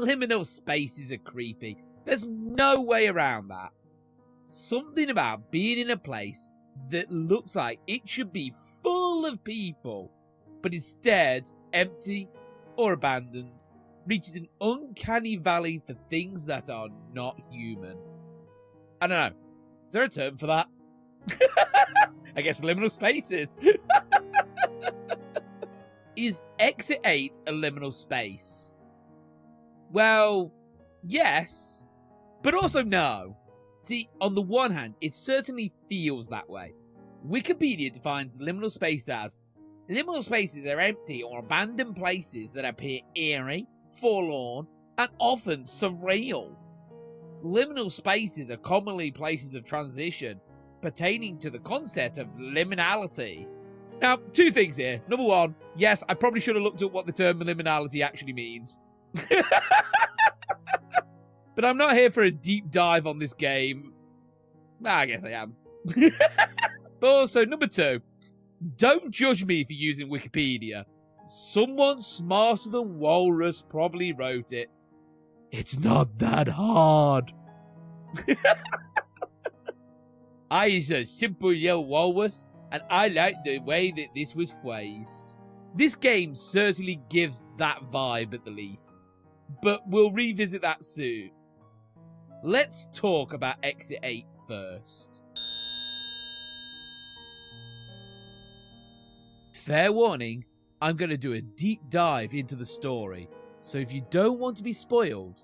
Liminal spaces are creepy. There's no way around that. Something about being in a place that looks like it should be full of people, but instead empty or abandoned, reaches an uncanny valley for things that are not human. I don't know. Is there a term for that? I guess liminal spaces. Is Exit 8 a liminal space? Well, yes, but also no. See, on the one hand, it certainly feels that way. Wikipedia defines liminal space as liminal spaces are empty or abandoned places that appear eerie, forlorn, and often surreal. Liminal spaces are commonly places of transition, pertaining to the concept of liminality. Now, two things here. Number one, yes, I probably should have looked up what the term liminality actually means. But I'm not here for a deep dive on this game. I guess I am. But also, number two, don't judge me for using Wikipedia. Someone smarter than Walrus probably wrote it. It's not that hard. I is a simple young walrus, and I like the way that this was phrased. This game certainly gives that vibe at the least, but we'll revisit that soon. Let's talk about Exit 8 first. Fair warning, I'm going to do a deep dive into the story, so if you don't want to be spoiled,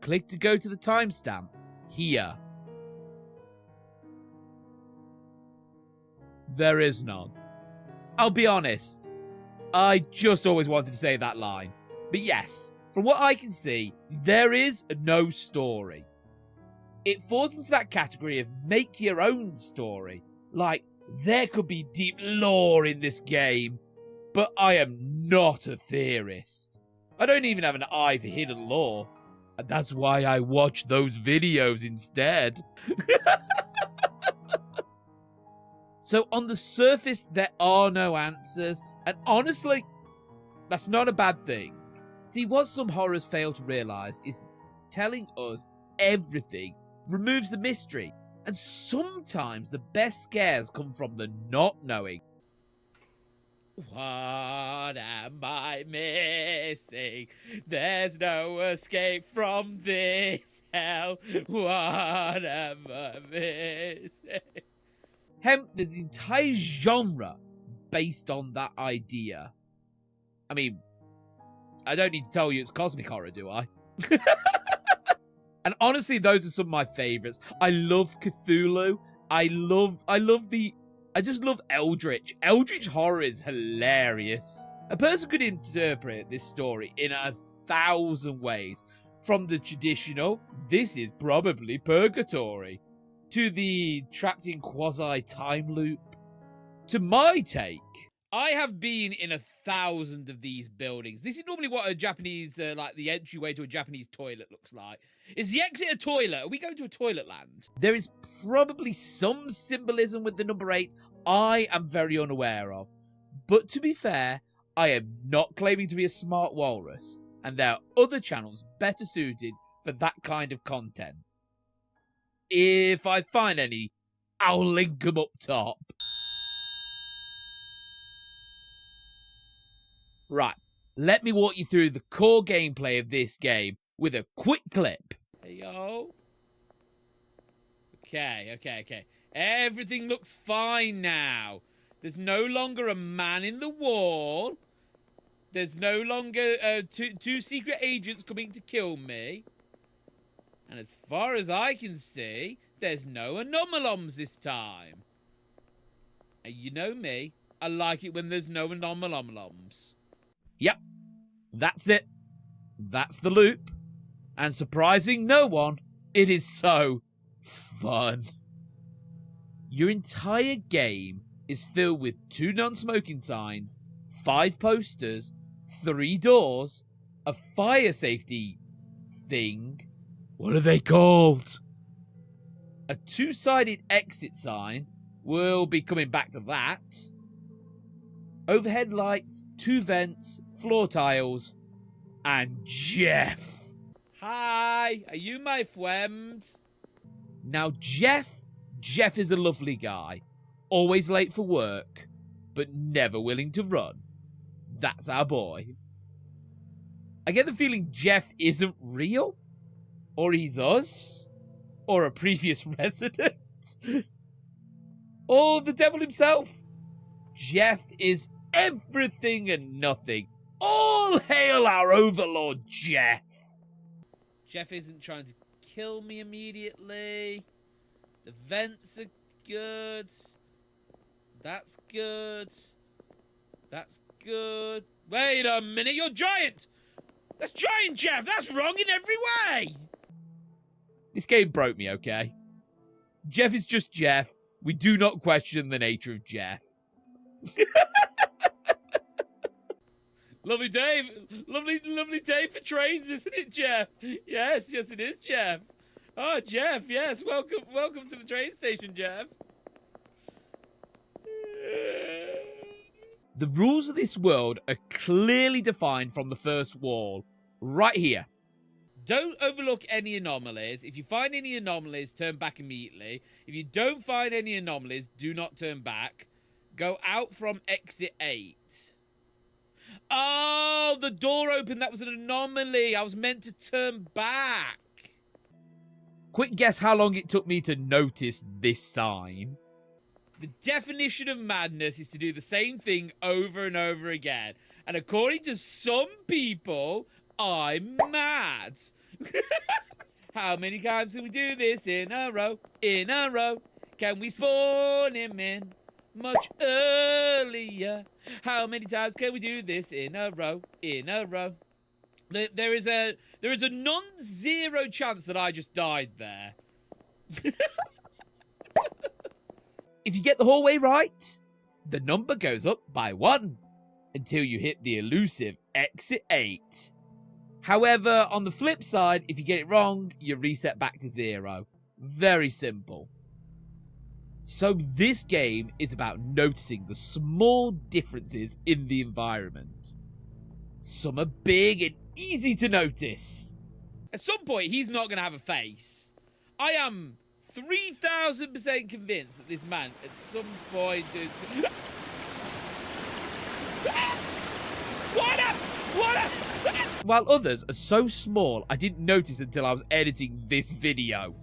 click to go to the timestamp here. There is none. I'll be honest, I just always wanted to say that line. But yes, from what I can see, there is no story. It falls into that category of make your own story. Like, there could be deep lore in this game, but I am not a theorist. I don't even have an eye for hidden lore, and that's why I watch those videos instead. So on the surface, there are no answers, and honestly, that's not a bad thing. See, what some horrors fail to realise is telling us everything removes the mystery, and sometimes the best scares come from the not knowing. What am I missing? There's no escape from this hell. What am I missing? There's an entire genre based on that idea. I mean, I don't need to tell you it's cosmic horror, do I? And honestly, those are some of my favourites. I love Cthulhu. I just love Eldritch. Eldritch horror is hilarious. A person could interpret this story in 1,000 ways. From the traditional, this is probably purgatory, to the trapped in quasi-time loop, to my take. I have been in 1,000 of these buildings. This is normally what a Japanese, like the entryway to a Japanese toilet looks like. Is the exit a toilet? Are we going to a toilet land? There is probably some symbolism with the number 8 I am very unaware of. But to be fair, I am not claiming to be a smart walrus, and there are other channels better suited for that kind of content. If I find any, I'll link them up top. Right, let me walk you through the core gameplay of this game with a quick clip. Hey, yo. Okay. Everything looks fine now. There's no longer a man in the wall. There's no longer two secret agents coming to kill me. And as far as I can see, there's no anomaloms this time. And you know me, I like it when there's no anomaloms. Yep, that's it. That's the loop. And surprising no one, it is so fun. Your entire game is filled with 2 non-smoking signs, 5 posters, 3 doors, a fire safety thing. What are they called? A 2-sided exit sign. We'll be coming back to that. Overhead lights, 2 vents, floor tiles, and Jeff. Hi, are you my friend? Now, Jeff is a lovely guy. Always late for work, but never willing to run. That's our boy. I get the feeling Jeff isn't real. Or he's us. Or a previous resident. Or the devil himself. Jeff is everything and nothing. All hail our overlord, Jeff. Jeff isn't trying to kill me immediately. The vents are good. That's good. That's good. Wait a minute, you're giant! That's giant, Jeff! That's wrong in every way! This game broke me, okay? Jeff is just Jeff. We do not question the nature of Jeff. Lovely day. Lovely day for trains, isn't it, Jeff? Yes, it is, Jeff. Oh, Jeff, yes. Welcome to the train station, Jeff. The rules of this world are clearly defined from the first wall, right here. Don't overlook any anomalies. If you find any anomalies, turn back immediately. If you don't find any anomalies, do not turn back. Go out from exit 8. Oh, the door opened. That was an anomaly. I was meant to turn back. Quick guess how long it took me to notice this sign. The definition of madness is to do the same thing over and over again. And according to some people, I'm mad. How many times can we do this in a row? In a row. Can we spawn him in much earlier? How many times can we do this in a row? In a row. There is a non-zero chance that I just died there. If you get the hallway right, the number goes up by 1 until you hit the elusive exit 8. However, on the flip side, if you get it wrong, you reset back to 0. Very simple. So this game is about noticing the small differences in the environment. Some are big and easy to notice. At some point, he's not going to have a face. I am 3,000% convinced that this man, at some point... What up? While others are so small, I didn't notice until I was editing this video.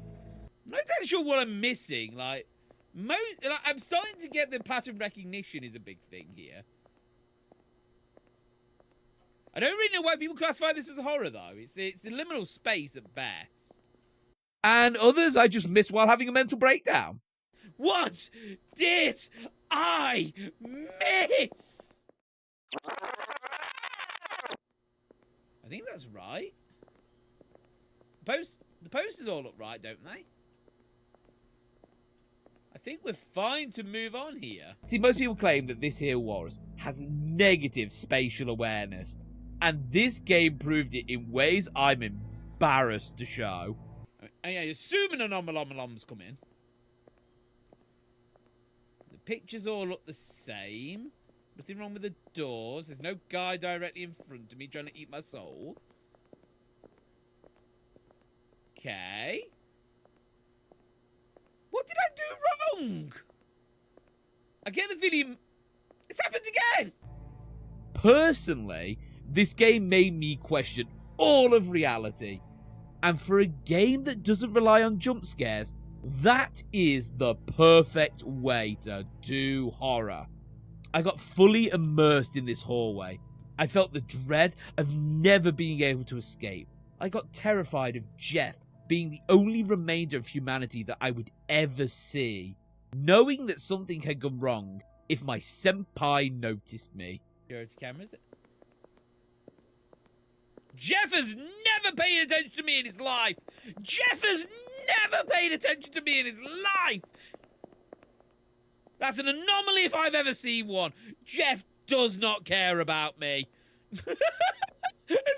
I'm not entirely sure what I'm missing. Like, I'm starting to get the pattern recognition is a big thing here. I don't really know why people classify this as a horror, though. It's a liminal space at best. And others I just missed while having a mental breakdown. What did I miss? I think that's right. The posters all look right, don't they? I think we're fine to move on here. See, most people claim that this here walrus has negative spatial awareness, and this game proved it in ways I'm embarrassed to show. I assume an anomalom's come in. The pictures all look the same. Nothing wrong with the doors. There's no guy directly in front of me trying to eat my soul. Okay. What did I do wrong? I get the feeling it's happened again. Personally, this game made me question all of reality. And for a game that doesn't rely on jump scares, that is the perfect way to do horror. I got fully immersed in this hallway. I felt the dread of never being able to escape. I got terrified of Jeff being the only remainder of humanity that I would ever see, knowing that something had gone wrong if my senpai noticed me. Security camera, is it? Jeff has never paid attention to me in his life. Jeff has never paid attention to me in his life. That's an anomaly if I've ever seen one. Jeff does not care about me. As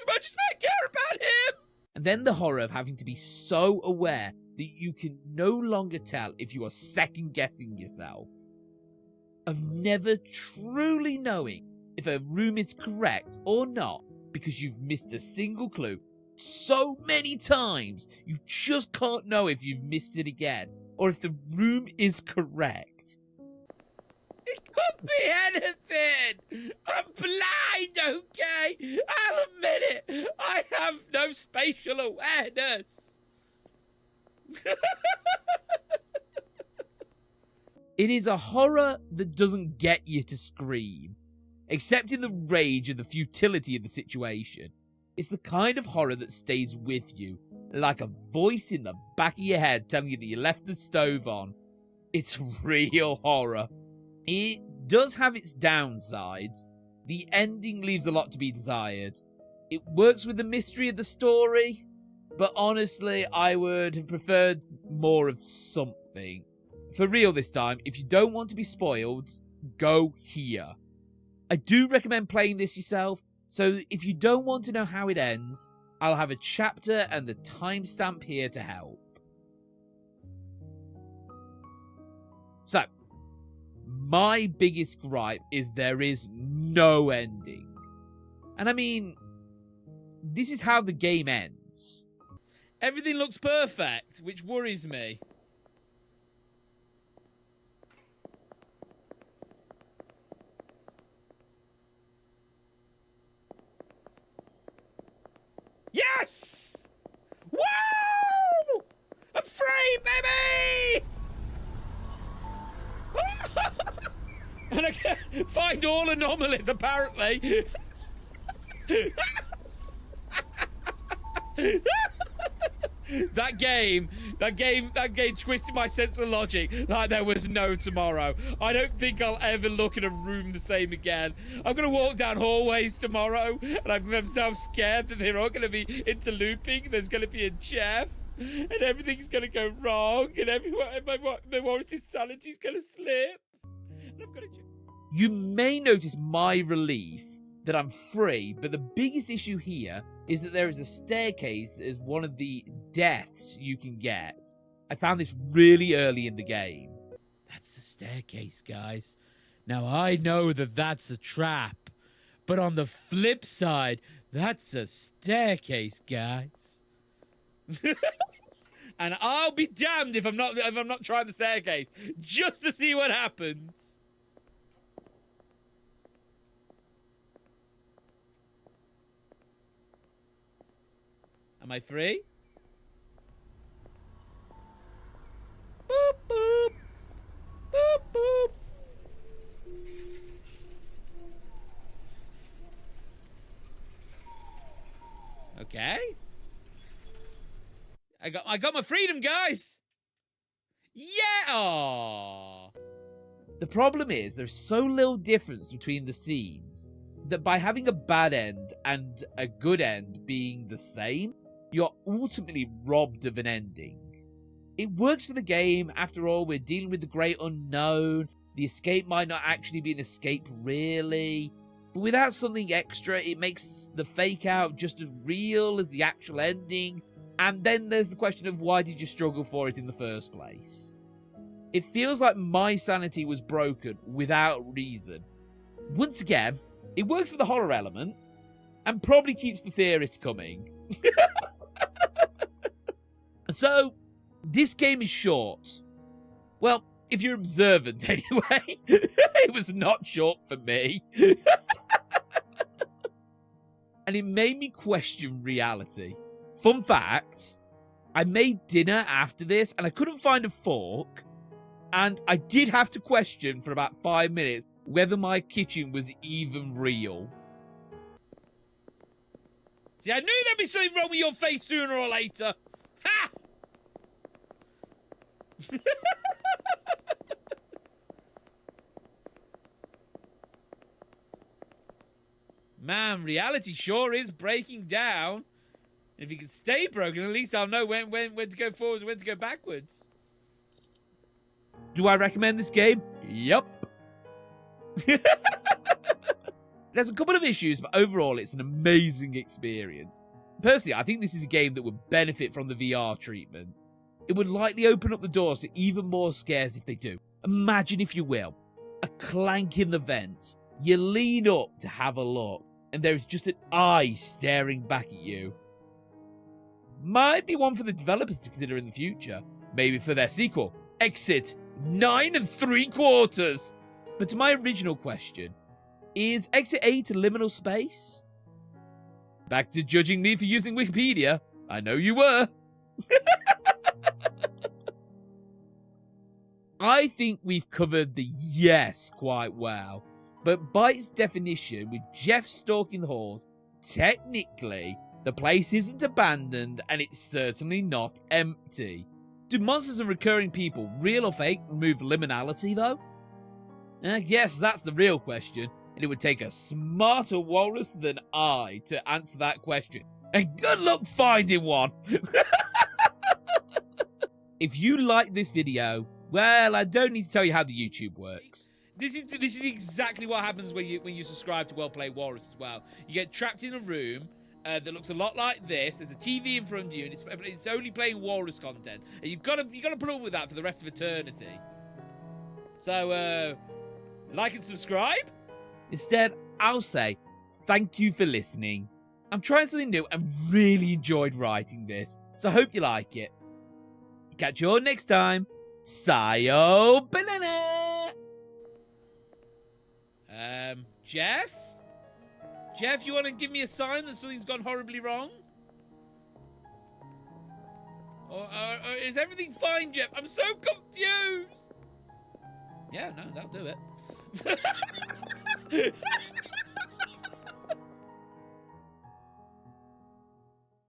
much as I care about him. And then the horror of having to be so aware that you can no longer tell if you are second guessing yourself. Of never truly knowing if a room is correct or not because you've missed a single clue so many times, you just can't know if you've missed it again, or if the room is correct. It could be anything. I'm blind, okay? I'll admit it. I have no spatial awareness. It is a horror that doesn't get you to scream, except in the rage and the futility of the situation. It's the kind of horror that stays with you, like a voice in the back of your head telling you that you left the stove on. It's real horror. It does have its downsides. The ending leaves a lot to be desired. It works with the mystery of the story, but honestly, I would have preferred more of something. For real this time, if you don't want to be spoiled, go here. I do recommend playing this yourself, so if you don't want to know how it ends, I'll have a chapter and the timestamp here to help. So, my biggest gripe is there is no ending. And I mean, this is how the game ends. Everything looks perfect, which worries me. Yes! Woo! I'm free, baby! And I can find all anomalies, apparently. That game twisted my sense of logic like there was no tomorrow. I don't think I'll ever look at a room the same again. I'm gonna walk down hallways tomorrow, and I'm now scared that they're all gonna be interlooping. There's gonna be a chef, and everything's gonna go wrong, and my Morris's sanity's gonna slip. And I'm gonna. You may notice my relief that I'm free, but the biggest issue here is that there is a staircase as one of the deaths you can get. I found this really early in the game. That's the staircase, guys. Now, I know that that's a trap, but on the flip side, that's a staircase, guys. And I'll be damned if I'm not trying the staircase just to see what happens. Am I free? Boop, boop. Boop, boop. Okay. I got my freedom, guys. Yeah. Aww. The problem is there's so little difference between the scenes that by having a bad end and a good end being the same, you're ultimately robbed of an ending. It works for the game. After all, we're dealing with the great unknown. The escape might not actually be an escape really, but without something extra, it makes the fake out just as real as the actual ending. And then there's the question of why did you struggle for it in the first place? It feels like my sanity was broken without reason. Once again, it works for the horror element and probably keeps the theorists coming. So, this game is short. Well, if you're observant anyway. It was not short for me. And it made me question reality. Fun fact, I made dinner after this and I couldn't find a fork. And I did have to question for about 5 minutes whether my kitchen was even real. See, I knew there'd be something wrong with your face sooner or later. Ha! Man, reality sure is breaking down. If you can stay broken, at least I'll know when to go forwards and when to go backwards. Do I recommend this game? Yup. It has a couple of issues, but overall it's an amazing experience. Personally, I think this is a game that would benefit from the VR treatment. It would likely open up the doors to even more scares if they do. Imagine, if you will, a clank in the vents. You lean up to have a look, and there is just an eye staring back at you. might be one for the developers to consider in the future. Maybe for their sequel, Exit 9 3/4. But to my original question, is Exit 8 a liminal space? Back to judging me for using Wikipedia. I know you were. I think we've covered the yes quite well, but by its definition, with Jeff stalking the halls, technically, the place isn't abandoned and it's certainly not empty. Do monsters and recurring people, real or fake, remove liminality though? I guess that's the real question, and it would take a smarter walrus than I to answer that question. And good luck finding one! If you like this video, well, I don't need to tell you how the YouTube works. This is exactly what happens when you subscribe to Wellplayedwalrus as well. You get trapped in a room that looks a lot like this. There's a TV in front of you, and it's only playing walrus content, and you've got to put up with that for the rest of eternity. So, like and subscribe. Instead, I'll say thank you for listening. I'm trying something new and really enjoyed writing this, so I hope you like it. Catch you all next time. Sayo banana. Jeff? Jeff, you want to give me a sign that something's gone horribly wrong? Or is everything fine, Jeff? I'm so confused. Yeah, no, that'll do it.